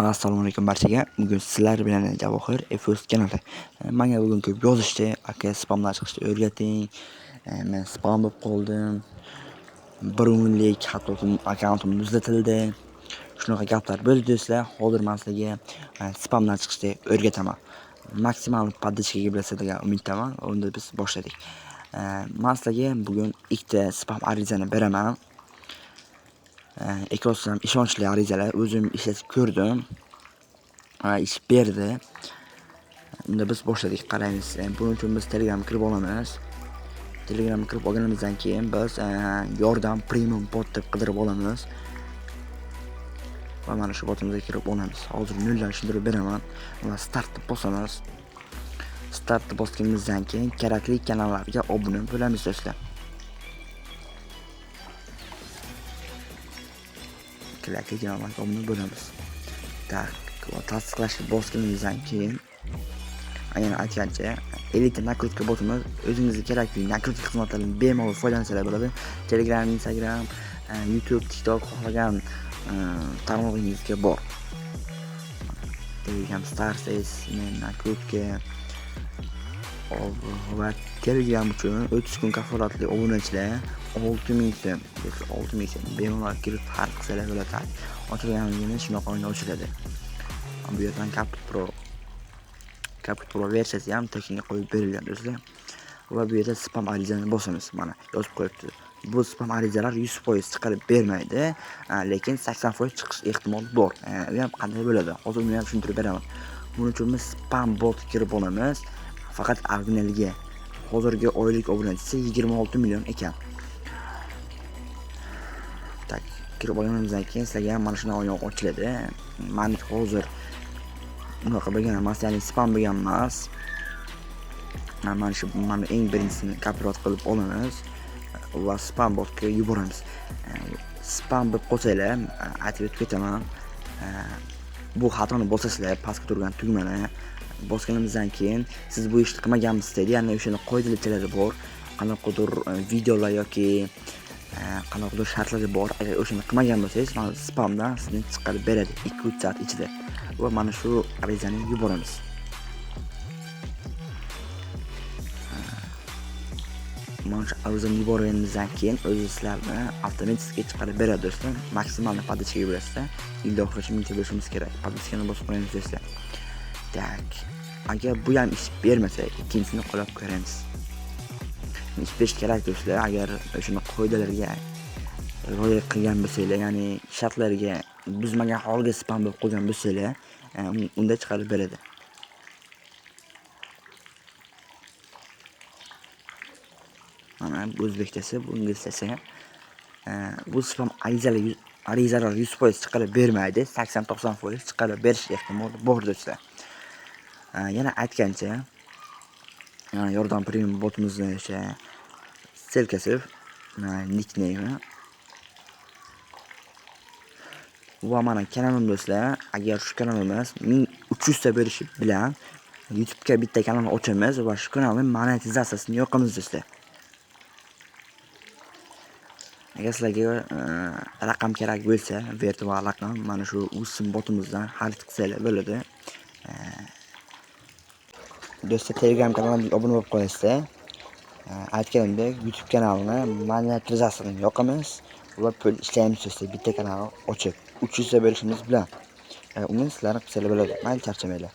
Assalomu alaykum barchaga. Bugun sizlar bilan Javohir F.O.S kanali. Menga bugun ko'p yozishdi, aka spamdan chiqishni o'rgating. Men spam bo'lib qoldim. 1 o'nlik hatto akkauntim muzlatildi. Shunaqa gaplar bo'ldi do'stlar. Hozir men sizlarga spamdan chiqishni o'rgataman. Maksimal podдержкаga bilasizlar degan umiddaman. Unda biz boshladik. Men sizlarga bugun ikkita spam arizani beraman. Ikkosi ham ishonchli arizalar. O'zim ishlatib ko'rdim. Ish berdi. Unda biz boshladik. Qaraymiz. Buning uchun biz Telegramga kirib olamiz. Telegramga kirib olganimizdan keyin biz yordam premium bot deb qidirib olamiz. Va mana shu botimizga kirib olamiz. Hozir noldan tushuntirib beraman. Va startni bosamiz. Startni bosganimizdan keyin kerakli kanallarga obuna bo'lamiz do'stlar. Kerakli kanallarga obuna bo'lamiz. Tak, tasdiqlashni bosganimizdan keyin aynan aytgancha elita nakrutka botimiz o'zingizga kerakli nakrutka xizmatlarini bemalol foydalansangiz bo'ladi. Telegram, Instagram, YouTube, TikTok xohlagan tarmog'ingizga bor. Telegram Starface, nakrutka va Telegram uchun 30 kun kafolatli obunachilar 6000 so'm, 6000 so'm bemalol kirib har qilsalar bo'ladi. Ochilganligini shunaqa o'yin ochiladi. Bu yerdan Capit Pro versiyasi ham tekinga qo'yib berilgan do'stlar. Va bu yerda spam arizani bosamiz. Mana yozib qo'yibdi. Bu spam arizalar 100% chiqarib bermaydi, lekin 80% chiqish ehtimoli bor. U ham qanday bo'ladi? Hozir uni ham tushuntirib beraman. Buning uchun biz spam bot kirib olamiz. Faqat originaliga hozirgi oylik obunachisi 26 million ekan. Tak, kirib olganimizdan keyin sizlarga ham mana shunday oynoq ochiladi. Men hozir bunaqa bo'lgan emas, ya'ni spam bo'lgan emas. Mana eng birinchisini kopirot qilib olamiz va spam botga yuboramiz. Spam deb qo'ysanglar, aytib o'tib ketaman. Bu xatoni bosasizlar, pastga turgan tugmani bosganimizdan keyin siz bu ishni qilmaganmisiz deydi. Ya'ni o'shani qoidalari bor. Qanaqadir videolar yoki qanaqadir shartlari bor. Agar o'shani qilmagan bo'lsangiz, mana spamdan sizni chiqarib beradi 2-3 soat ichida. Va mana shu arizani yuboramiz. Mana shu arizani yuborganimizdan keyin o'zi sizlarni avtomatik chiqarib beradi do'stlar. Maksimal podдержкаga bilasizlar. Yilda oxirigacha mingta bo'lishimiz kerak. Podдержкani bosib qo'yamiz do'stlar. Tak. Agar bu ham ish bermasa, ikkinchisini qo'llab ko'ramiz. Ish berish kerak do'stlar. Agar o'shani qoidalarga rioya qilgan bo'lsanglar, ya'ni shartlarga buzmagan holga spam bo'lib qolgan bo'lsanglar, unda chiqarib beradi. Mana bu o'zbekchasi, bu inglizchasi. Bu spam arizalar 100% chiqarib bermaydi, 80-90% chiqarib berish ehtimoli bor do'stlar. Yana aytgancha, yordam premium botimizni o'sha selkasi, nickname va mana kanalim do'stlar. Agar shu kanalimiz 1300 ta bo'lishi bilan YouTube'ga bitta kanal ochamiz va shu kanalning monetizatsiyasini yoqamiz do'stlar. Agar sizlarga raqam kerak bo'lsa, virtual raqam mana shu o'sim botimizdan xarid qilsanglar bo'ladi. Do'stlar, Telegram kanalimizga obuna bo'lib qo'yasizlar. Aytganimdek, YouTube kanalini monetizatsiyasini yoqamiz va pul ishlaymiz do'stlar. Bitta kanal ochib 300 ta bo'lishimiz bilan. Uni sizlarni qilsanglar bo'ladi. Mayli, charchamanglar.